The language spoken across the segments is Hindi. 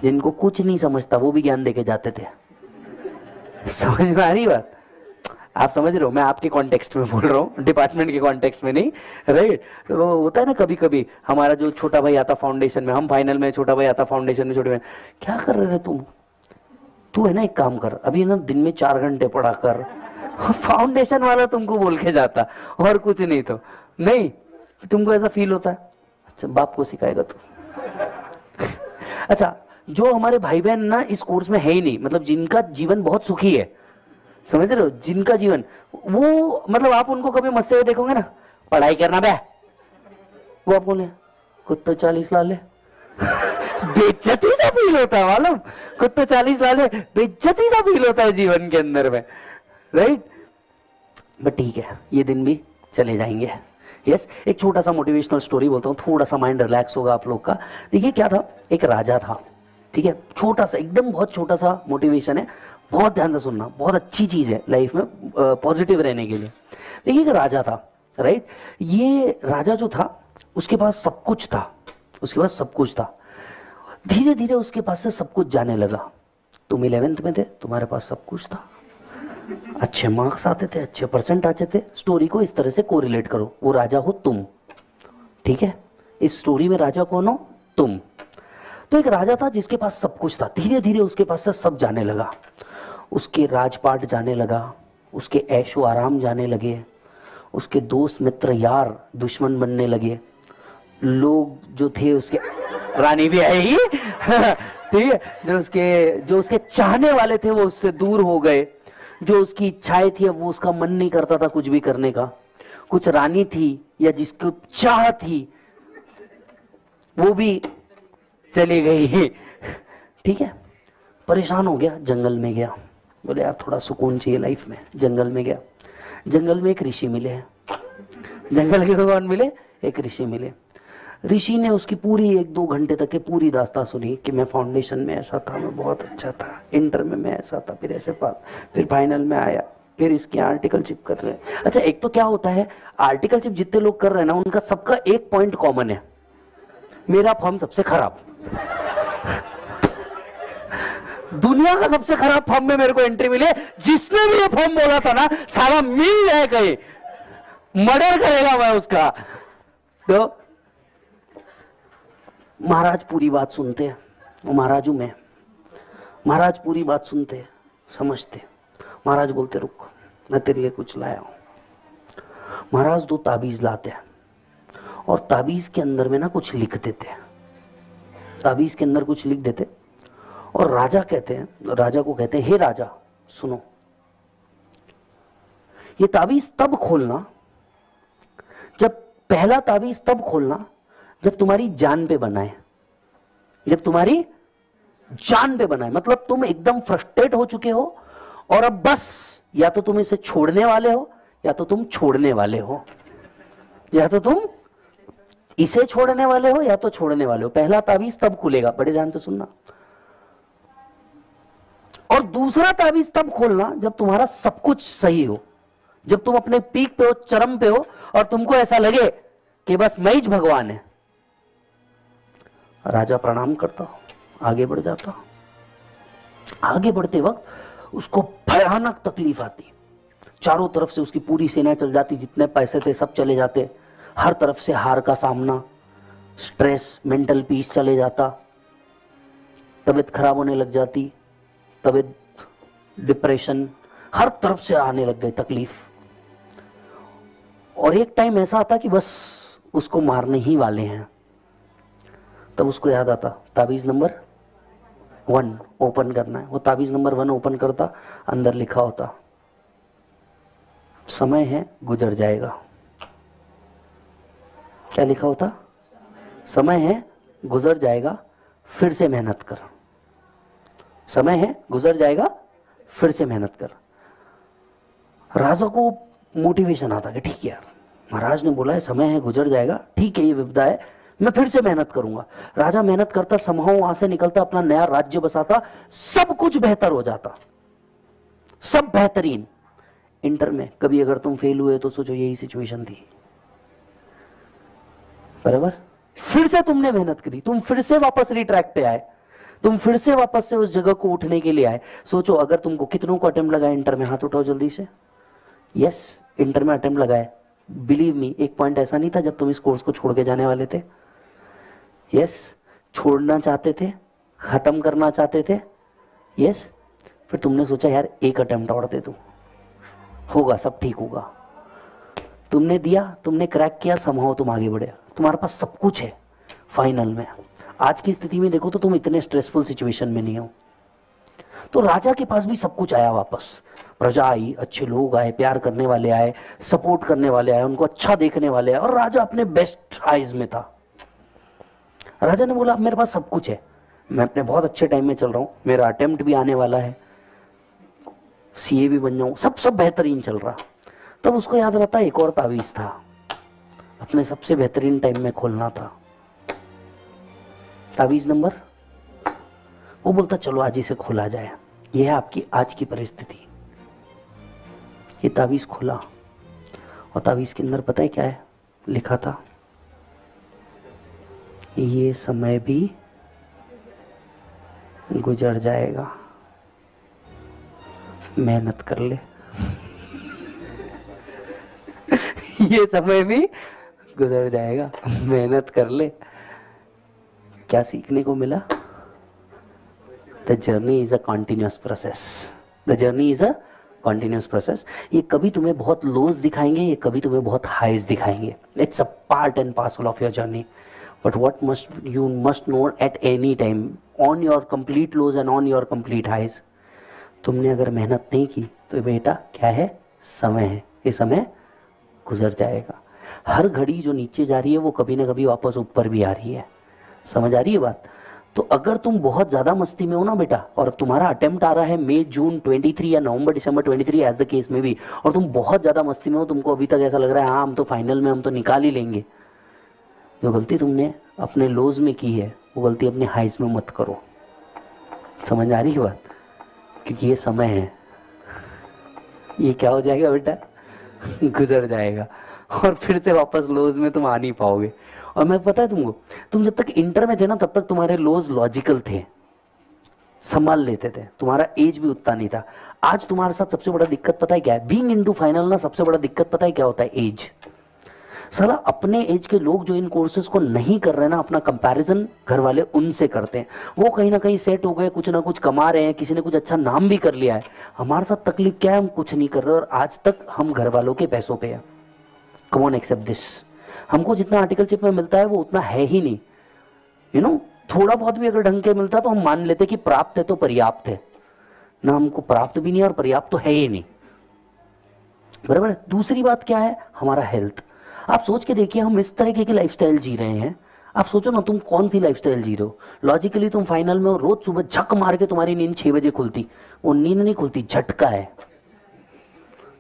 जिनको कुछ नहीं समझता वो भी ज्ञान देके जाते थे। समझ में आ रही बात? आप समझ रहे हो, मैं आपके कॉन्टेक्स्ट में बोल रहा हूँ, डिपार्टमेंट के कॉन्टेक्स्ट में नहीं, राइट? तो वो होता है ना कभी कभी, हमारा जो छोटा भाई आता फाउंडेशन में, हम फाइनल में, छोटा भाई आता फाउंडेशन में, छोटे भाई, क्या कर रहे थे तुम? तू है ना एक काम कर, अभी ना दिन में 4 घंटे पढ़ा कर। फाउंडेशन वाला तुमको बोल के जाता, और कुछ नहीं तो नहीं। तुमको ऐसा फील होता है? अच्छा, बाप को सिखाएगा तू। अच्छा, जो हमारे भाई बहन ना इस कोर्स में है ही नहीं, मतलब जिनका जीवन बहुत सुखी है, समझ रहे हो, जिनका जीवन वो, मतलब आप उनको कभी मस्ते हुए देखोगे ना, पढ़ाई करना बे, वो आप बोले खुद तो 40 ला ले। बेइज्जती सा फील होता है, मालूम? खुद तो 40 ला ले, बेइज्जती सा फील होता है जीवन के अंदर में, राइट? बट ठीक है, ये दिन भी चले जाएंगे। यस, एक छोटा सा मोटिवेशनल स्टोरी बोलता हूँ, थोड़ा सा माइंड रिलैक्स होगा आप लोग का। देखिए क्या था, एक राजा था, ठीक है, छोटा सा, एकदम बहुत छोटा सा मोटिवेशन है, बहुत ध्यान से सुनना, बहुत अच्छी चीज है लाइफ में पॉजिटिव रहने के लिए। देखिए एक राजा था, राइट? ये राजा जो था उसके पास सब कुछ था, उसके पास सब कुछ था। धीरे धीरे उसके पास से सब कुछ जाने लगा। तुम 11th में थे, तुम्हारे पास सब कुछ था, अच्छे मार्क्स आते थे, अच्छे परसेंट आते थे। स्टोरी को इस तरह से कोरिलेट करो, वो राजा हो तुम, ठीक है? इस स्टोरी में राजा कौन हो? तुम। तो एक राजा था जिसके पास सब कुछ था, धीरे धीरे उसके पास से सब जाने लगा, उसके राजपाट जाने लगा, उसके ऐशो आराम जाने लगे, उसके दोस्त मित्र यार दुश्मन बनने लगे, लोग जो थे उसके, रानी भी आएगी, ठीक है, जो उसके चाहने वाले थे वो उससे दूर हो गए, जो उसकी इच्छाएं थी अब वो उसका मन नहीं करता था कुछ भी करने का, कुछ रानी थी या जिसकी चाह थी वो भी चली गई, ठीक है? परेशान हो गया, जंगल में गया, बोले यार थोड़ा सुकून चाहिए लाइफ में। जंगल में गया, जंगल में एक ऋषि मिले हैं। जंगल के भगवान मिले, एक ऋषि मिले। ऋषि ने उसकी पूरी 1-2 घंटे तक की पूरी दास्तां सुनी कि मैं फाउंडेशन में ऐसा था, मैं बहुत अच्छा था, इंटर में मैं ऐसा था, फिर ऐसे पास, फिर फाइनल में आया, फिर इसकी आर्टिकलशिप कर रहे हैं। अच्छा, एक तो क्या होता है, आर्टिकलशिप जितने लोग कर रहे हैं ना उनका सबका एक पॉइंट कॉमन है, मेरा फॉर्म सबसे खराब। दुनिया का सबसे खराब फॉर्म में मेरे को एंट्री मिली। जिसने भी ये फॉर्म बोला था ना, सारा मिल जाए, कहीं मर्डर करेगा मैं उसका। तो महाराज पूरी बात सुनते हैं, महाराजू में महाराज पूरी बात सुनते समझते। महाराज बोलते रुक, मैं तेरे लिए कुछ लाया हूं। महाराज 2 ताबीज लाते हैं और ताबीज के अंदर में ना कुछ लिख देते हैं, ताबीज के अंदर कुछ लिख देते और राजा कहते हैं, राजा को कहते हैं हे राजा सुनो, ये ताबीज तब खोलना, जब पहला ताबीज तब खोलना जब तुम्हारी जान पे बनाए, जब तुम्हारी जान पे बनाए, मतलब तुम एकदम फ्रस्ट्रेट हो चुके हो और अब बस या तो तुम इसे छोड़ने वाले हो या तो तुम छोड़ने वाले हो, या तो तुम इसे छोड़ने वाले हो या तो छोड़ने वाले हो। पहला ताबीज तब खुलेगा, बड़े ध्यान से सुनना। और दूसरा ताबीज तब खोलना जब तुम्हारा सब कुछ सही हो, जब तुम अपने पीक पे हो, चरम पे हो और तुमको ऐसा लगे कि बस मैं ही भगवान है। राजा प्रणाम करता, आगे बढ़ जाता। आगे बढ़ते वक्त उसको भयानक तकलीफ आती, चारों तरफ से उसकी पूरी सेना चल जाती, जितने पैसे थे सब चले जाते, हर तरफ से हार का सामना, स्ट्रेस, मेंटल पीस चले जाता, तबीयत खराब होने लग जाती, तबीयत, डिप्रेशन, हर तरफ से आने लग गई तकलीफ। और एक टाइम ऐसा आता कि बस उसको मारने ही वाले हैं, तब उसको याद आता ताबीज नंबर 1 ओपन करना है। वो ताबीज नंबर 1 ओपन करता, अंदर लिखा होता समय है गुजर जाएगा। क्या लिखा होता? समय है गुजर जाएगा, फिर से मेहनत कर। समय है गुजर जाएगा, फिर से मेहनत कर। राजा को मोटिवेशन आता कि ठीक है यार, महाराज ने बोला है समय है गुजर जाएगा, ठीक है ये विपदा है, मैं फिर से मेहनत करूंगा। राजा मेहनत करता, समहाउ वहां से निकलता, अपना नया राज्य बसाता, सब कुछ बेहतर हो जाता, सब बेहतरीन। इंटर में कभी अगर तुम फेल हुए तो सोचो यही सिचुएशन थी, बराबर? फिर से तुमने मेहनत करी, तुम फिर से वापस रिट्रैक पे आए, तुम फिर से वापस से उस जगह को उठने के लिए आए। सोचो अगर तुमको, कितनों को अटेम्प्ट लगाए इंटर में, हाथ उठाओ जल्दी से। यस, इंटर में अटेम्प्ट लगाए। बिलीव मी, एक पॉइंट ऐसा नहीं था जब तुम इस कोर्स को छोड़ के जाने वाले थे। यस, छोड़ना चाहते थे, खत्म करना चाहते थे। यस, फिर तुमने सोचा यार एक अटेम्प्ट और दे दूं, होगा, सब ठीक होगा। तुमने दिया, तुमने क्रैक किया, समहाउ तुम आगे बढ़े, तुम्हारे पास सब कुछ है। फाइनल में आज की स्थिति में देखो तो तुम इतने स्ट्रेसफुल सिचुएशन में नहीं हो। तो राजा के पास भी सब कुछ आया वापस, प्रजा आई, अच्छे लोग आए, प्यार करने वाले आए, सपोर्ट करने वाले आए, उनको अच्छा देखने वाले आए, और राजा अपने बेस्ट आइज में था। राजा ने बोला अब मेरे पास सब कुछ है, मैं अपने बहुत अच्छे टाइम में चल रहा हूं, मेरा अटेम्प्ट भी आने वाला है, सीए भी बन जाऊं, सब बेहतरीन चल रहा। तब उसको याद रहता एक और तावीज था, अपने सबसे बेहतरीन टाइम में खोलना था। तावीज नंबर, वो बोलता चलो आज इसे खोला जाए। ये है आपकी आज की परिस्थिति। ये तावीज खोला, और तावीज के अंदर पता है क्या है लिखा था? ये समय भी गुजर जाएगा, मेहनत कर ले। ये समय भी गुजर जाएगा, मेहनत कर ले। क्या सीखने को मिला? The journey is a continuous process. The journey is a continuous process. ये कभी तुम्हें बहुत लोज दिखाएंगे, ये कभी तुम्हें बहुत हाइज दिखाएंगे। It's a part and parcel of your journey. But what must you must know at any time, on your complete lows and on your complete highs, तुमने अगर मेहनत नहीं की तो बेटा क्या है? समय है। ये समय गुजर जाएगा। हर घड़ी जो नीचे जा रही है वो कभी ना कभी वापस ऊपर भी आ रही है। समझ आ रही है बात? तो अगर तुम बहुत ज्यादा मस्ती में हो ना बेटा, और तुम्हारा अटेम्प्ट आ रहा है मई जून 23 या नवंबर दिसंबर 23 एज द केस में भी, और तुम बहुत ज्यादा मस्ती में हो, तुमको अभी तक ऐसा लग रहा है हाँ हम तो फाइनल में हम तो निकाल ही लेंगे, जो गलती तुमने अपने लोज में की है वो गलती अपने हाइज में मत करो। समझ आ रही है बात? क्योंकि ये समय है, ये क्या हो जाएगा बेटा? गुजर जाएगा, और फिर से वापस लोज में तुम आ नहीं पाओगे। और मैं पता है तुमको, तुम जब तक इंटर में थे ना तब तक तुम्हारे लोज लॉजिकल थे, संभाल लेते थे, तुम्हारा एज भी उतना नहीं था। आज तुम्हारे साथ सबसे बड़ा दिक्कत पता है क्या है? बीइंग इनटू फाइनल ना सबसे बड़ा दिक्कत पता है क्या होता है? एज। साला अपने एज के लोग जो इन कोर्सेज को नहीं कर रहे ना, अपना कंपैरिजन घर वाले उनसे करते हैं। वो कहीं ना कहीं सेट हो गए, कुछ ना कुछ कमा रहे हैं, किसी ने कुछ अच्छा नाम भी कर लिया है। हमारे साथ तकलीफ क्या है? हम कुछ नहीं कर रहे और आज तक हम घर वालों के पैसों पे है। Come on accept this. हमको जितना आर्टिकलशिप में मिलता है वो उतना है ही नहीं। यू नो, थोड़ा बहुत भी अगर ढंग के मिलता तो हम मान लेते कि प्राप्त है तो पर्याप्त है ना। हमको प्राप्त भी नहीं और पर्याप्त तो है ही नहीं। बराबर। दूसरी बात क्या है? हमारा हेल्थ। आप सोच के देखिए, हम इस तरीके की लाइफस्टाइल जी रहे हैं। आप सोचो ना तुम कौन सी लाइफस्टाइल जी रहे हो। लॉजिकली तुम फाइनल में हो, रोज सुबह झक मार के तुम्हारी नींद 6 बजे खुलती। वो नींद नहीं खुलती, झटका है।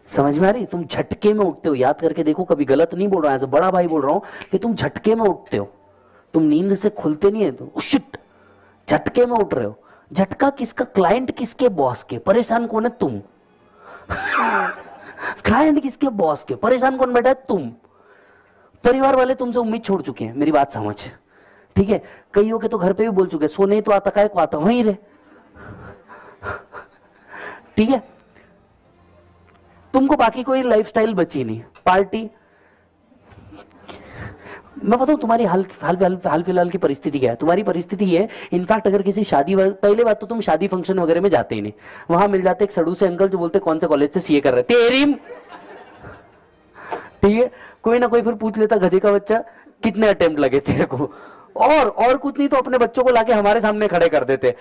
समझ में आ रही? तुम झटके में उठते हो। याद करके देखो, कभी गलत नहीं बोल रहा हूं, एज अ बड़ा भाई बोल रहा हूं कि तुम झटके में उठते हो। तुम नींद से खुलते नहीं है, तो शिट, झटके में उठ रहे हो। झटका किसका? क्लाइंट किसके? बॉस के। परेशान कौन है? तुम। क्लाइंट किसके? बॉस के। परेशान कौन बैठा है? तुम। परिवार वाले तुमसे उम्मीद छोड़ चुके हैं। मेरी बात समझ, ठीक है? कईयों के तो घर पे भी बोल चुके, सो नहीं तो आता काय को आता वहीं रहे। ठीक है? तुमको बाकी कोई लाइफस्टाइल बची नहीं। पार्टी, मैं बताऊं तुम्हारी हाल फिलहाल की परिस्थिति क्या है? तुम्हारी परिस्थिति है, इनफैक्ट अगर किसी शादी, पहले बात तो तुम शादी फंक्शन वगैरह में जाते ही नहीं। वहां मिल जाते एक सड़ू से अंकल जो बोलते कौन से कॉलेज से सीए कर रहे तेरी। ठीक है? कोई ना कोई फिर पूछ लेता गधे का बच्चा कितने अटेम्प्ट लगे तेरे को, और कुछ नहीं तो अपने बच्चों को लाके हमारे सामने खड़े कर देते,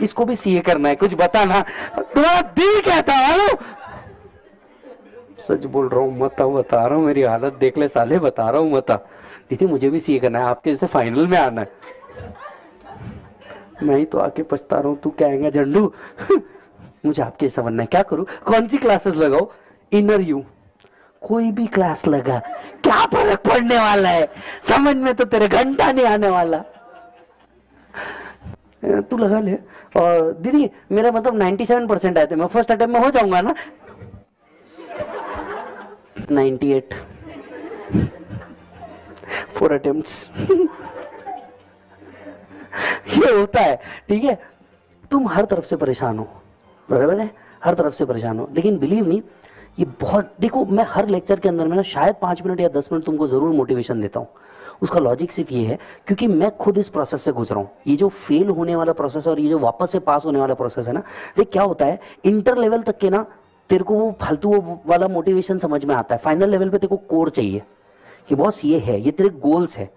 इसको भी सीए करना है, कुछ बता ना। तुम्हारा दिल कहता है, सच बोल रहा हूँ, मत बता रहा हूँ, मेरी हालत देख ले साले, बता रहा हूँ मत। दीदी मुझे भी सीए करना है, आपके जैसे फाइनल में आना है। मैं ही तो आके पछता रहा हूँ, तू क्या आएगा झंडू। मुझे आपके जैसा बनना है, क्या करूँ? कौन सी क्लासेस लगाओ? Inner you. कोई भी क्लास लगा, क्या फर्क पड़ने वाला है? समझ में तो तेरे घंटा नहीं आने वाला। तू लगा ले। और दीदी मेरा मतलब 97% आए थे, मैं फर्स्ट अटेम्प्ट में हो जाऊंगा ना? 98 4 अटेम्प्ट्स। ये होता है, ठीक है। तुम हर तरफ से परेशान हो, बराबर है, हर तरफ से परेशान हो, लेकिन बिलीव मी ये बहुत, देखो मैं हर लेक्चर के अंदर में ना शायद 5 मिनट या 10 मिनट तुमको जरूर मोटिवेशन देता हूँ। उसका लॉजिक सिर्फ ये है क्योंकि मैं खुद इस प्रोसेस से गुजरा हूँ। ये जो फेल होने वाला प्रोसेस है और ये जो वापस से पास होने वाला प्रोसेस है ना, देख क्या होता है, इंटर लेवल तक के ना तेरे को वो फालतू वाला मोटिवेशन समझ में आता है, फाइनल लेवल पे तेरे को कोर चाहिए कि बॉस ये है, ये तेरे गोल्स है,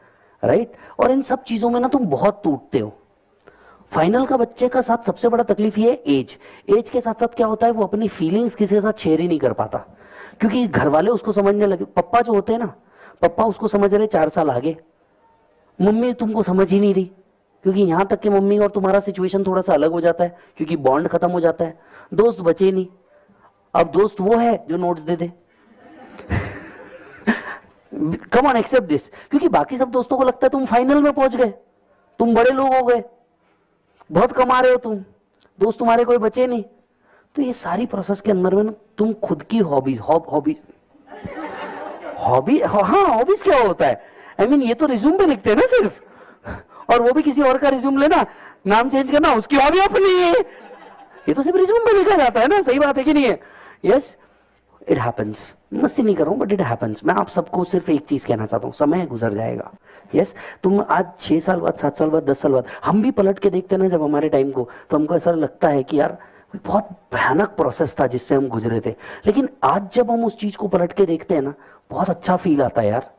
राइट। और इन सब चीजों में ना तुम बहुत टूटते हो। फाइनल का बच्चे का साथ सबसे बड़ा तकलीफ ये है एज के साथ साथ क्या होता है, वो अपनी फीलिंग्स किसी के साथ शेयर ही नहीं कर पाता, क्योंकि घर वाले उसको समझने लगे। पप्पा जो होते हैं ना, पप्पा उसको समझ रहे 4 साल आगे, मम्मी तुमको समझ ही नहीं रही, क्योंकि यहां तक कि मम्मी और तुम्हारा सिचुएशन थोड़ा सा अलग हो जाता है, क्योंकि बॉन्ड खत्म हो जाता है, दोस्त बचे नहीं। अब दोस्त वो है जो नोट्स दे दे। कम ऑन एक्सेप्ट दिस, क्योंकि बाकी सब दोस्तों को लगता है तुम फाइनल में पहुंच गए, तुम बड़े लोग हो गए, बहुत कमा रहे हो तुम, दोस्त तुम्हारे कोई बचे नहीं। तो ये सारी प्रोसेस के अंदर में ना तुम खुद की हॉबीज हाँ हॉबीज क्या होता है, आई मीन ये तो रिज्यूम पे लिखते हैं ना सिर्फ, और वो भी किसी और का रिज्यूम लेना, नाम चेंज करना, उसकी हॉबी अपनी है, ये तो सिर्फ रिज्यूम पे लिखा जाता है ना, सही बात है कि नहीं है। यस इट हैपेंस, मस्ती नहीं कर रहा हूं बट इट हैपेंस। मैं आप सबको सिर्फ एक चीज कहना चाहता हूं, समय गुजर जाएगा। यस तुम आज 6 साल बाद, 7 साल बाद, 10 साल बाद हम भी पलट के देखते हैं ना जब हमारे टाइम को, तो हमको ऐसा लगता है कि यार बहुत भयानक प्रोसेस था जिससे हम गुजरे थे, लेकिन आज जब हम उस चीज को पलट के देखते हैं ना बहुत अच्छा फील आता है यार,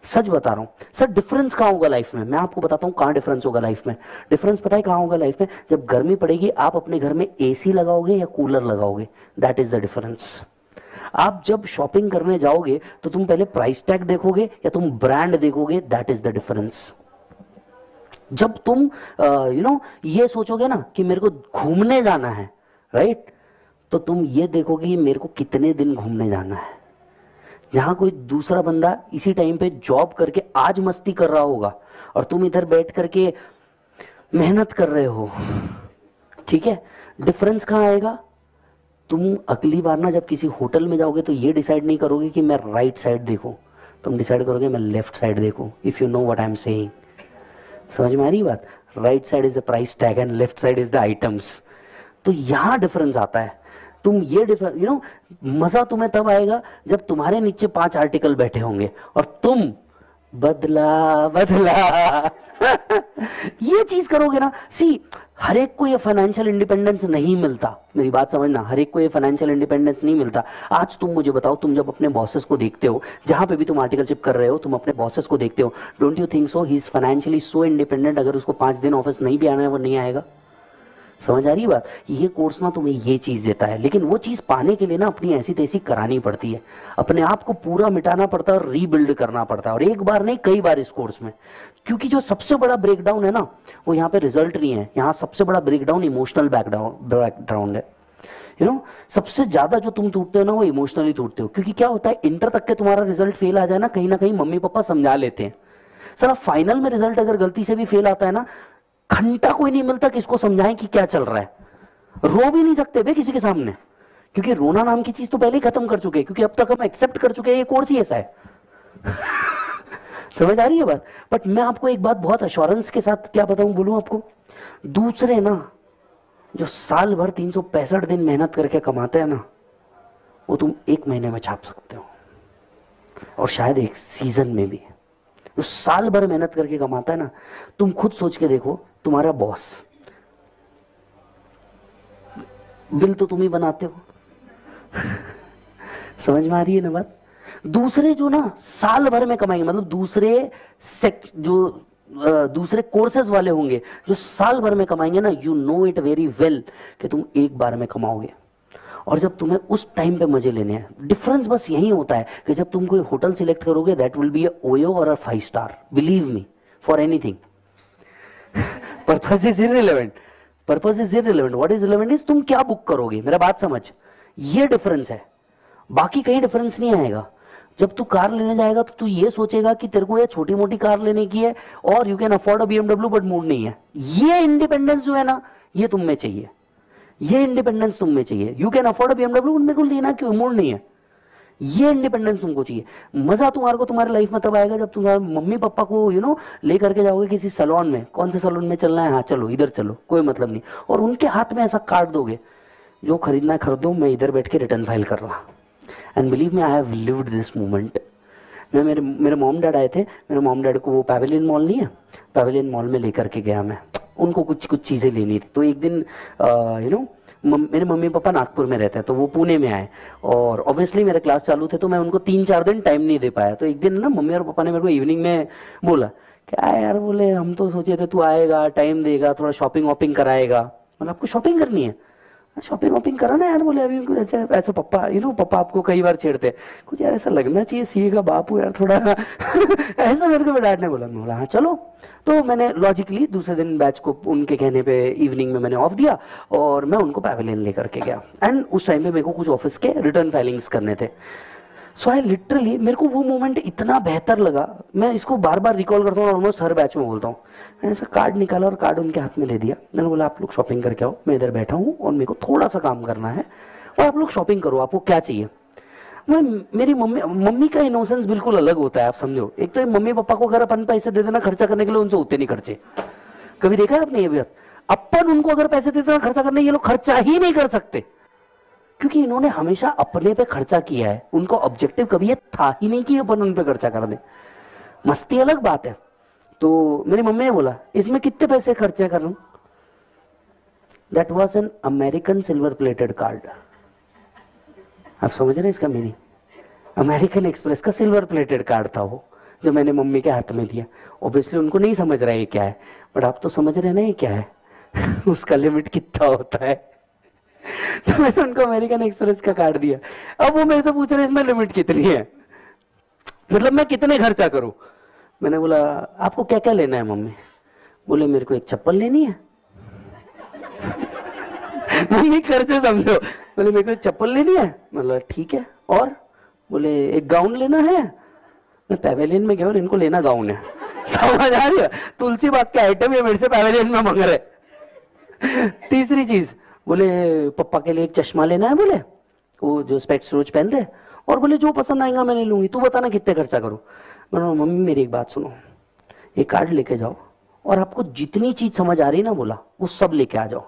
सच बता रहा हूं। सर डिफरेंस कहाँ होगा लाइफ में, मैं आपको बताता हूँ कहाँ डिफरेंस होगा लाइफ में। डिफरेंस पता है कहाँ होगा लाइफ में, जब गर्मी पड़ेगी आप अपने घर में एसी लगाओगे या कूलर लगाओगे, दैट इज द डिफरेंस। आप जब शॉपिंग करने जाओगे तो तुम पहले प्राइस टैग देखोगे या तुम ब्रांड देखोगे, दैट इज द डिफरेंस। जब तुम ये सोचोगे ना कि मेरे को घूमने जाना है, राइट, तो तुम ये देखोगे कि मेरे को कितने दिन घूमने जाना है। जहां कोई दूसरा बंदा इसी टाइम पे जॉब करके आज मस्ती कर रहा होगा और तुम इधर बैठ करके मेहनत कर रहे हो, ठीक है। डिफरेंस कहां आएगा, तुम अगली बार ना जब किसी होटल में जाओगे तो ये डिसाइड नहीं करोगे कि मैं राइट साइड देखूं, तुम डिसाइड करोगे मैं लेफ्ट साइड देखूं। If you know what I am saying, समझ में आ रही बात। Right side is the price tag and left side is the items. तो यहां डिफरेंस आता है। तुम ये डिफरेंस मजा तुम्हें तब आएगा जब तुम्हारे नीचे 5 आर्टिकल बैठे होंगे और तुम बदला बदला ये चीज करोगे ना। सी हर एक को ये फाइनेंशियल इंडिपेंडेंस नहीं मिलता, मेरी बात समझना, हर एक को ये फाइनेंशियल इंडिपेंडेंस नहीं मिलता। आज तुम मुझे बताओ, तुम जब अपने बॉसेस को देखते हो, जहां पे भी तुम आर्टिकलशिप कर रहे हो, तुम अपने बॉसेस को देखते हो, don't you think so he is financially so independent, अगर उसको 5 दिन ऑफिस नहीं भी आना है वो नहीं आएगा। समझ आ रही है बात। ये कोर्स ना तुम्हें ये चीज देता है, लेकिन वो चीज पाने के लिए ना अपनी ऐसी तैसी करानी पड़ती है, अपने आप को पूरा मिटाना पड़ता है और रीबिल्ड करना पड़ता है, और एक बार नहीं कई बार इस कोर्स में। क्योंकि जो सबसे बड़ा ब्रेकडाउन है ना वो यहाँ पे रिजल्ट नहीं है, यहाँ सबसे बड़ा ब्रेकडाउन इमोशनल बैकग्राउंड है। सबसे ज्यादा जो तुम टूटते हो ना वो इमोशनली टूटते हो, क्योंकि क्या होता है इंटर तक के तुम्हारा रिजल्ट फेल आ जाए ना कहीं मम्मी पापा समझा लेते हैं। सर फाइनल में रिजल्ट अगर गलती से भी फेल आता है ना, घंटा कोई नहीं मिलता किसको समझाएं कि क्या चल रहा है। रो भी नहीं सकते बे किसी के सामने, क्योंकि रोना नाम की चीज तो पहले ही खत्म कर चुके हैं, क्योंकि अब तक हम एक्सेप्ट कर चुके हैं ये कोर्स ही ऐसा है। समझ आ रही है बात। बट मैं आपको एक बात बहुत अश्योरेंस के साथ क्या बताऊं, बोलूं आपको, दूसरे ना जो साल भर 365 दिन मेहनत करके कमाते हैं ना, वो तुम 1 महीने में छाप सकते हो, और शायद एक सीजन में भी। जो साल भर मेहनत करके कमाता है ना, तुम खुद सोच के देखो, तुम्हारा बॉस, बिल तो तुम ही बनाते हो। समझ में आ रही है ना बात। दूसरे जो ना साल भर में कमाएंगे, मतलब दूसरे कोर्सेज वाले होंगे जो साल भर में कमाएंगे ना, you know it very well कि तुम एक बार में कमाओगे, और जब तुम्हें उस टाइम पे मजे लेने हैं। डिफरेंस बस यही होता है कि जब तुम कोई होटल सिलेक्ट करोगे, दैट विल बी ओयो और 5 star, believe me, for anything. Purpose is irrelevant, purpose is irrelevant, what is relevant is तुम क्या बुक करोगे, मेरा बात समझ। ये डिफरेंस है, बाकी कहीं डिफरेंस नहीं आएगा। जब तू कार लेने जाएगा तो तू ये सोचेगा कि तेरे को ये छोटी मोटी कार लेने की है और you can afford a BMW but mood नहीं है। ये इंडिपेंडेंस जो है ना, ये तुम में चाहिए, ये इंडिपेंडेंस तुम में चाहिए। You can afford a BMW but मेरे को लेना क्यों, मूड नहीं है। ये इंडिपेंडेंस तुमको चाहिए। मजा तुम्हारे को तुम्हारी लाइफ में तब आएगा जब तुम्हारे मम्मी पापा को लेकर के जाओगे किसी सैलून में, कौन से सैलून में चलना है, हाँ चलो इधर चलो, कोई मतलब नहीं, और उनके हाथ में ऐसा कार्ड दोगे, जो खरीदना है खरीदो, मैं इधर बैठ के रिटर्न फाइल कर रहा। And believe me, I have lived this moment. मैं मेरे मॉम डैड आए थे, मेरे मॉम डैड को वो पैवेलियन मॉल नहीं है, पैवेलियन मॉल में लेकर के गया मैं, उनको कुछ चीज़ें लेनी थी। तो एक दिन मेरे मम्मी पापा नागपुर में रहते हैं, तो वो पुणे में आए, और ऑब्वियसली मेरे क्लास चालू थे, तो मैं उनको 3-4 दिन टाइम नहीं दे पाया। तो एक दिन ना मम्मी और पापा ने मेरे को इवनिंग में बोला, क्या यार, बोले हम तो सोचे थे तू आएगा, टाइम देगा, थोड़ा शॉपिंग वॉपिंग कराएगा। मतलब आपको शॉपिंग करनी है, शॉपिंग वॉपिंग करा ना यार। बोले अभी कुछ ऐसे पापा पापा आपको कई बार छेड़ते हैं, कुछ यार ऐसा लगना चाहिए, सीए का बापू यार थोड़ा ऐसा मेरे को डैड ने बोला। मैं बोला हाँ चलो। तो मैंने लॉजिकली दूसरे दिन बैच को उनके कहने पे इवनिंग में मैंने ऑफ दिया, और मैं उनको पैवेलियन लेकर के गया। एंड उस टाइम पे मेरे को कुछ ऑफिस के रिटर्न फाइलिंग्स करने थे। सो आई लिटरली, मेरे को वो मोमेंट इतना बेहतर लगा, मैं इसको बार बार रिकॉल करता हूँ, ऑलमोस्ट हर बैच में बोलता हूँ। मैंने ऐसा कार्ड निकाला और कार्ड उनके हाथ में दे दिया। मैंने बोला आप लोग शॉपिंग करके आओ, मैं इधर बैठा हूँ और मेरे को थोड़ा सा काम करना है, और आप लोग शॉपिंग करो, आपको क्या चाहिए। मेरी मम्मी का इनोसेंस बिल्कुल अलग होता है, आप समझो। एक तो मम्मी पापा को अगर अपन पैसे दे देना खर्चा करने के लिए, उनसे होते नहीं खर्चे। कभी देखा है आपने ये बात? अपन उनको अगर पैसे दे देना खर्चा करने, ये लोग खर्चा ही नहीं कर सकते, क्योंकि इन्होंने हमेशा अपने पे खर्चा किया है। उनका ऑब्जेक्टिव कभी ये था ही नहीं कि अपन उन पे खर्चा कर दे। मस्ती अलग बात है। तो मेरी मम्मी ने बोला इसमें कितने पैसे खर्चे कर रहा हूं। That was an American silver plated card. आप समझ रहे हैं इसका मीनिंग? अमेरिकन एक्सप्रेस का सिल्वर प्लेटेड कार्ड था वो, जो मैंने मम्मी के हाथ में दिया। ऑब्वियसली उनको नहीं समझ रहा है ये क्या है, बट आप तो समझ रहे हैं ना ये क्या है उसका लिमिट कितना होता है। तो मैंने उनको अमेरिकन एक्सप्रेस का कार्ड दिया। अब वो मेरे से पूछ रहे इसमें लिमिट कितनी है, मतलब मैं कितने खर्चा करूं। मैंने बोला आपको क्या क्या लेना है मम्मी? बोले मेरे को एक चप्पल लेनी है मम्मी खर्चे समझो। बोले मेरे को एक चप्पल लेनी है। मतलब ठीक है, और बोले एक गाउन लेना है। मैं पैवेलियन में गया और इनको लेना गाउन है। समझ आ रही है? तुलसी बाग के आइटम ये मेरे से पैवेलियन में मांग रहे। तीसरी चीज, बोले पप्पा के लिए एक चश्मा लेना है, बोले वो जो स्पेक्स रोज पहनते हैं, और बोले जो पसंद आएगा मैं ले लूंगी, तू बताना कितने खर्चा करूं। मैंने मम्मी मेरी एक बात सुनो, एक कार्ड लेके जाओ और आपको जितनी चीज समझ आ रही ना बोला वो सब लेके आ जाओ।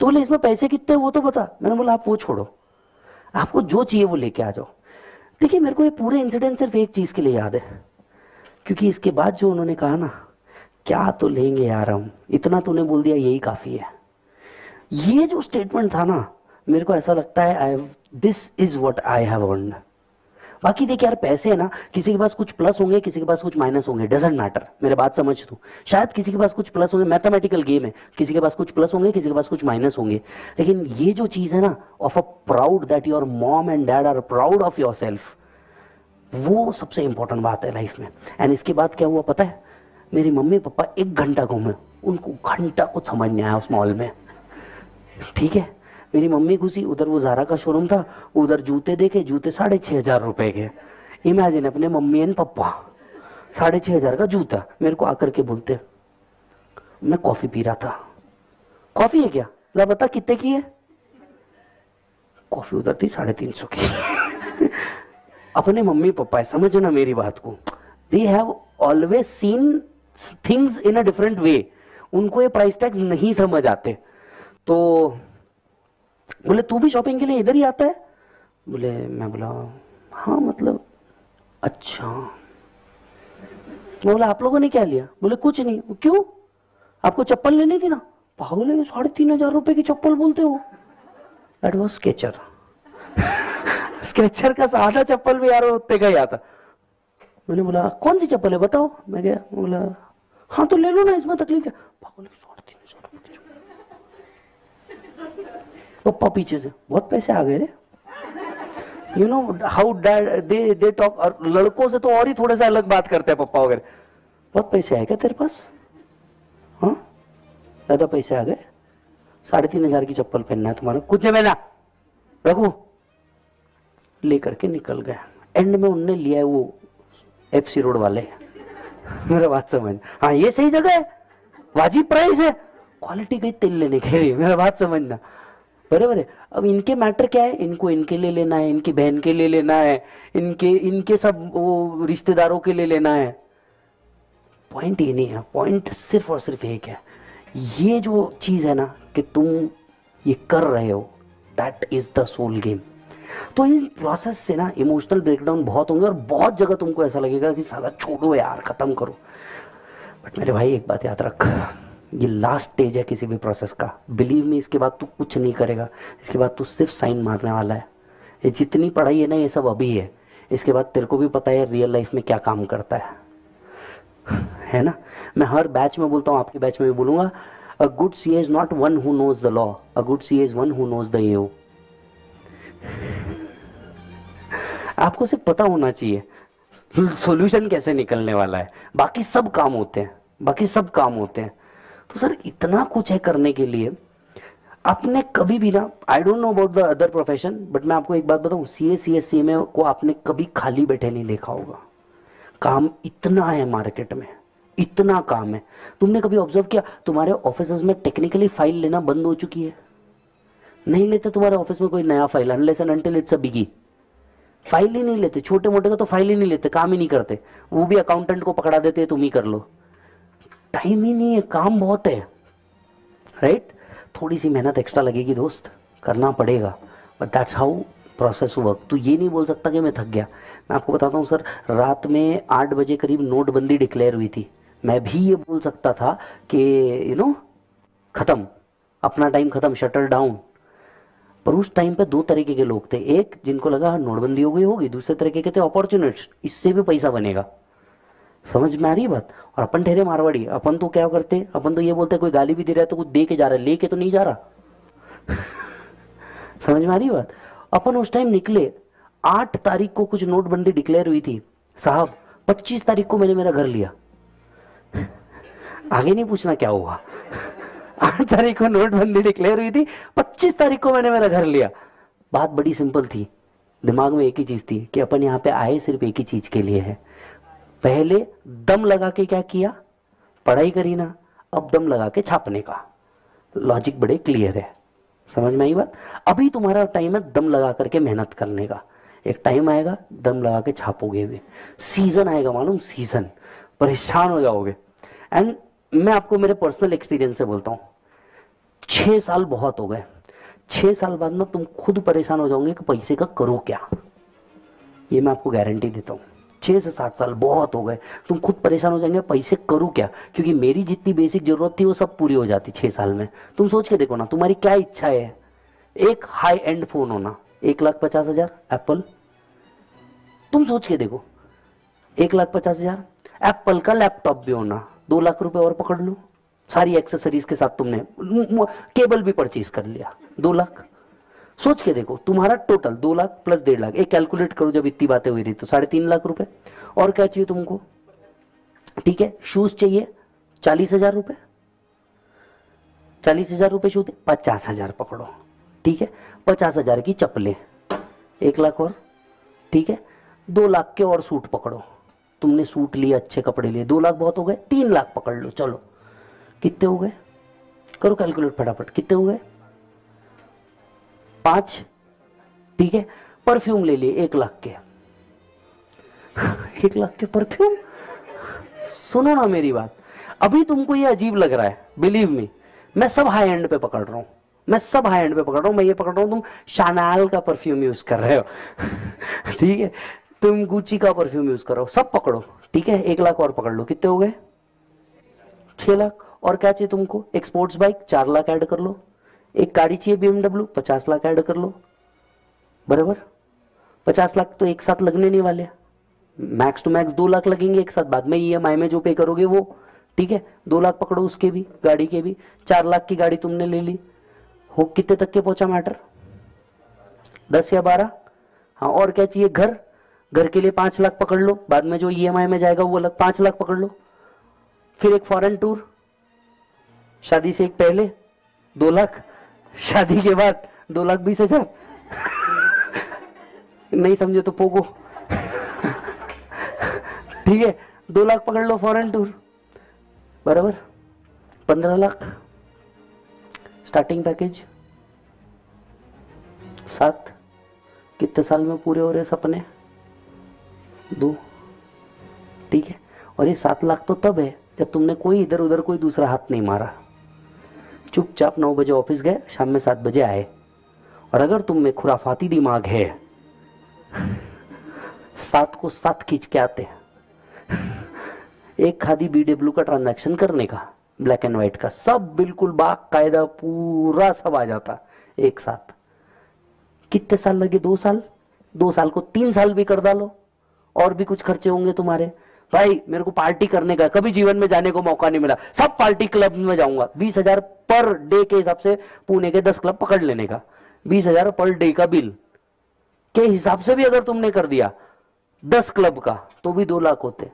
तो बोले इसमें पैसे कितने वो तो बता। मैंने बोला आप वो छोड़ो, आपको जो चाहिए वो लेके आ जाओ। देखिए मेरे को ये पूरे इंसिडेंट सिर्फ एक चीज के लिए याद है, क्योंकि इसके बाद जो उन्होंने कहा ना, क्या तो लेंगे यार हम, इतना तूने बोल दिया यही काफी है। ये जो स्टेटमेंट था ना, मेरे को ऐसा लगता है this is what I have earned. बाकी देखिए यार पैसे है ना, किसी के पास कुछ प्लस होंगे, किसी के पास कुछ माइनस होंगे, डजंट मैटर। मेरे बात समझ तू, शायद किसी के पास कुछ प्लस होंगे, मैथमेटिकल गेम है, किसी के पास कुछ प्लस होंगे, किसी के पास कुछ माइनस होंगे, लेकिन ये जो चीज है ना, of a proud that your mom and dad are proud of your self, वो सबसे इंपॉर्टेंट बात है लाइफ में। एंड इसके बाद क्या हुआ पता है? मेरी मम्मी पापा 1 घंटा घूमे, उनको घंटा कुछ समझ नहीं आया उस मॉल में। ठीक है, मेरी मम्मी घुसी, उधर वो ज़ारा का शोरूम था, उधर जूते देखे, जूते 6,500 रुपए के। इमेजिन अपने मम्मी एंड पापा 6,500 का जूता। मेरे को आकर के बोलते, मैं कॉफी पी रहा था। कॉफी है क्या? ला बता कितने की है? कॉफी उधर थी 350 की। अपने मम्मी पापा है, समझना मेरी बात को, they have always seen things in a different way. उनको ये प्राइस टैग्स नहीं समझ आते। तो बोले तू भी शॉपिंग के लिए इधर ही आता है? बोले, मैं बोला हाँ मतलब अच्छा। मैं बोला आप लोगों ने क्या लिया? बोले कुछ नहीं। क्यों? आपको चप्पल लेनी थी ना। पागल है, 3,500 रुपए की चप्पल बोलते हो? That was sketcher. स्केचर का सादा चप्पल भी यार उतने का ही आता। मैंने बोला कौन सी चप्पल है बताओ। मैं गया, बोला हाँ तो ले लो ना, इसमें तकलीफ क्या? पागल, 3,500 रुपए की चप्पल। पप्पा पीछे से, बहुत पैसे आ गए रे। You know how dad they talk. और लड़कों से तो और ही थोड़े से अलग बात करते हैं पप्पा वगैरह। बहुत पैसे आए क्या तेरे पास? हाँ ज्यादा पैसे आ गए, 3,500 की चप्पल पहनना है तुम्हारा, कुछ नहीं पहना, रखो। लेकर के निकल गए। एंड में उनने लिया है वो FC रोड वाले। मेरा बात समझ, हाँ ये सही जगह है, वाजिब प्राइस है, क्वालिटी गई तेल लेने के लिए। मेरा बात समझना, बराबर है। अब इनके मैटर क्या है, इनको इनके लिए लेना है, इनकी बहन के लिए लेना है, इनके इनके सब वो रिश्तेदारों के लिए लेना है। पॉइंट ये नहीं है, पॉइंट सिर्फ और सिर्फ एक है, ये जो चीज है ना कि तुम ये कर रहे हो, that is the sole game. तो इन प्रोसेस से ना इमोशनल ब्रेकडाउन बहुत होंगे और बहुत जगह तुमको ऐसा लगेगा कि साला छोड़ो यार, खत्म करो। बट मेरे भाई एक बात याद रख, ये लास्ट स्टेज है किसी भी प्रोसेस का, बिलीव मी। इसके बाद तू कुछ नहीं करेगा, इसके बाद तू सिर्फ साइन मारने वाला है। ये जितनी पढ़ाई है ना ये सब अभी है, इसके बाद तेरे को भी पता है रियल लाइफ में क्या काम करता है ना। मैं हर बैच में बोलता हूँ, आपके बैच में भी बोलूंगा, a good CA is not one who knows the law, a good CA is one who knows the you. आपको सिर्फ पता होना चाहिए सॉल्यूशन कैसे निकलने वाला है, बाकी सब काम होते हैं, बाकी सब काम होते हैं। तो सर इतना कुछ है करने के लिए। आपने कभी भी ना, I don't know about the other profession, but मैं आपको एक बात बताऊं, सीए सीएससी में को आपने कभी खाली बैठे नहीं देखा होगा। काम इतना है मार्केट में, इतना काम है। तुमने कभी ऑब्जर्व किया तुम्हारे ऑफिस में टेक्निकली फाइल लेना बंद हो चुकी है? नहीं लेते तुम्हारे ऑफिस में कोई नया file, unless and until it's a biggie. File ही नहीं लेते, छोटे मोटे का तो फाइल ही नहीं लेते, काम ही नहीं करते, वो भी अकाउंटेंट को पकड़ा देते हैं तुम ही कर लो। टाइम ही नहीं है, काम बहुत है, राइट। थोड़ी सी मेहनत एक्स्ट्रा लगेगी दोस्त, करना पड़ेगा, but that's how process work. तो ये नहीं बोल सकता कि मैं थक गया। मैं आपको बताता हूँ सर, रात में 8 बजे करीब नोटबंदी डिक्लेयर हुई थी, मैं भी ये बोल सकता था कि खत्म, अपना टाइम खत्म, शटर डाउन। पर उस टाइम पे दो तरीके के लोग थे, एक जिनको लगा नोटबंदी हो गई होगी, दूसरे तरीके के थे अपॉर्चुनिस्ट, इससे भी पैसा बनेगा। समझ में आ रही बात। और अपन ठहरे मारवाड़ी, अपन तो क्या करते, अपन तो ये बोलते कोई गाली भी दे रहा है तो कुछ दे के जा रहा है, लेके तो नहीं जा रहा। समझ में आ रही बात। अपन उस टाइम निकले, 8 तारीख को कुछ नोटबंदी डिक्लेयर हुई थी साहब, 25 तारीख को मैंने मेरा घर लिया। आगे नहीं पूछना क्या हुआ। 8 तारीख को नोटबंदी डिक्लेयर हुई थी, 25 तारीख को मैंने मेरा घर लिया। बात बड़ी सिंपल थी, दिमाग में एक ही चीज थी कि अपन यहाँ पे आए सिर्फ एक ही चीज के लिए है। पहले दम लगा के क्या किया, पढ़ाई करी ना, अब दम लगा के छापने का। लॉजिक बड़े क्लियर है, समझ में आई बात। अभी तुम्हारा टाइम है दम लगा करके मेहनत करने का, एक टाइम आएगा दम लगा के छापोगे भी, सीजन आएगा मालूम, सीजन, परेशान हो जाओगे। एंड मैं आपको मेरे पर्सनल एक्सपीरियंस से बोलता हूँ, 6 साल बहुत हो गए, 6 साल बाद ना तुम खुद परेशान हो जाओगे कि पैसे का करो क्या। ये मैं आपको गारंटी देता हूँ, 6 से 7 साल बहुत हो गए, तुम खुद परेशान हो जाएंगे पैसे करूँ क्या, क्योंकि मेरी जितनी बेसिक जरूरत थी वो सब पूरी हो जाती 6 साल में। तुम सोच के देखो ना, तुम्हारी क्या इच्छा है, एक हाई एंड फोन होना, 1,50,000 एप्पल। तुम सोच के देखो, 1,50,000 एप्पल का लैपटॉप भी होना, 2 लाख रुपए और पकड़ लो, सारी एक्सेसरीज के साथ तुमने केबल भी परचेज कर लिया, 2 लाख। सोच के देखो तुम्हारा टोटल 2 लाख प्लस 1.5 लाख, एक कैलकुलेट करो, जब इतनी बातें हुई रही तो 3.5 लाख रुपए। और क्या चाहिए तुमको, ठीक है, शूज चाहिए 40,000 रुपए, 40,000 रुपए शूज, 50,000 पकड़ो, ठीक है, 50,000 की चप्पलें, 1 लाख और, ठीक है, 2 लाख के और सूट पकड़ो। तुमने सूट लिए, अच्छे कपड़े लिए, 2 लाख बहुत हो गए, 3 लाख पकड़ लो। चलो कितने हो गए, करो कैलकुलेट फटाफट, कितने हो गए, 5, ठीक है। परफ्यूम ले लिए 1 लाख के। 1 लाख के परफ्यूम, सुनो ना मेरी बात, अभी तुमको ये अजीब लग रहा है, बिलीव मी, मैं सब हाई एंड पे पकड़ रहा हूं, मैं सब हाई एंड पे पकड़ रहा हूं। मैं ये पकड़ रहा हूं तुम शानाल का परफ्यूम यूज कर रहे हो, ठीक है, तुम गुची का परफ्यूम यूज करो, सब पकड़ो, ठीक है। 1 लाख और पकड़ लो, कितने हो गए, 6 लाख। और क्या चाहिए तुमको, एक स्पोर्ट्स बाइक 4 लाख ऐड कर लो, एक गाड़ी चाहिए BMW 50 लाख ऐड कर लो, बराबर। 50 लाख तो एक साथ लगने नहीं वाले, मैक्स टू मैक्स 2 लाख लगेंगे एक साथ, बाद में EMI में जो पे करोगे वो, ठीक है। 2 लाख पकड़ो उसके भी, गाड़ी के भी, 4 लाख की गाड़ी तुमने ले ली, हो कितने तक के पहुंचा मैटर, 10 या 12। हाँ, और क्या चाहिए, घर, घर के लिए 5 लाख पकड़ लो, बाद में जो EMI में जाएगा वो अलग, 5 लाख पकड़ लो। फिर एक फॉरेन टूर, शादी से एक पहले 2 लाख, शादी के बाद 2,20,000। नहीं समझे तो पोगो, ठीक है, 2 लाख पकड़ लो फॉरेन टूर, बराबर, 15 लाख स्टार्टिंग पैकेज, 7, कितने साल में पूरे हो रहे सपने? 2, ठीक है। और ये 7 लाख तो तब है जब तुमने कोई इधर उधर कोई दूसरा हाथ नहीं मारा, चुपचाप 9 बजे ऑफिस गए, शाम में 7 बजे आए। और अगर तुम में खुराफाती दिमाग है 7 को 7 खींच के आते हैं एक खादी BW का ट्रांजैक्शन करने का, ब्लैक एंड व्हाइट का, सब बिल्कुल बाकायदा पूरा सब आ जाता एक साथ। कितने साल लगे? 2 साल। 2 साल को 3 साल भी कर डालो, और भी कुछ खर्चे होंगे तुम्हारे। भाई मेरे को पार्टी करने का, कभी जीवन में जाने को मौका नहीं मिला, सब पार्टी क्लब में जाऊंगा। 20,000 पर डे के हिसाब से पुणे के 10 क्लब पकड़ लेने का, 20,000 पर डे का बिल के हिसाब से भी अगर तुमने कर दिया 10 क्लब का तो भी 2 लाख होते।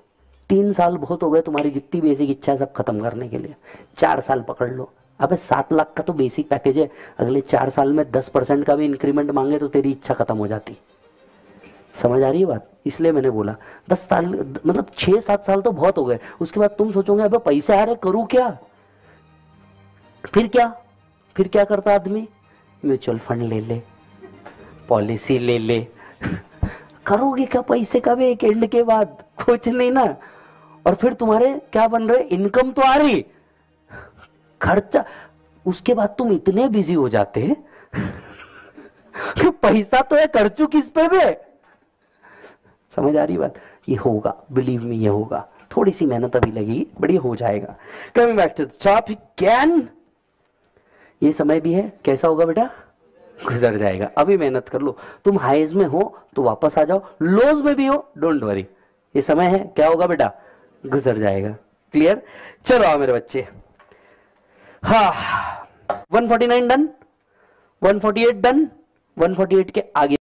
3 साल बहुत हो गए तुम्हारी जितनी बेसिक इच्छा है सब खत्म करने के लिए। 4 साल पकड़ लो। अबे 7 लाख का तो बेसिक पैकेज है, अगले 4 साल में 10% का भी इंक्रीमेंट मांगे तो तेरी इच्छा खत्म हो जाती। समझ आ रही है बात? इसलिए मैंने बोला 10 साल मतलब 6-7 साल तो बहुत हो गए। उसके बाद तुम सोचोगे अबे पैसे आ रहे करूं क्या? फिर क्या करता आदमी? म्यूचुअल फंड ले ले, पॉलिसी ले ले करोगे क्या पैसे का भी एक एंड के बाद? कुछ नहीं ना। और फिर तुम्हारे क्या बन रहे? इनकम तो आ रही, खर्चा। उसके बाद तुम इतने बिजी हो जाते कि पैसा तो है, खर्चू किस पे भी। समझ आ रही बात? ये होगा, बिलीव मी, ये होगा। थोड़ी सी मेहनत अभी लगेगी, बड़ी हो जाएगा। Coming back to topic can, ये समय भी है, कैसा होगा बेटा? गुजर जाएगा। अभी मेहनत कर लो। तुम हाइज में हो तो वापस आ जाओ, लोज में भी हो डोंट वरी, ये समय है, क्या होगा बेटा? गुजर जाएगा। क्लियर? चलो आओ मेरे बच्चे। हाँ 149 डन, 148 डन, 148 के आगे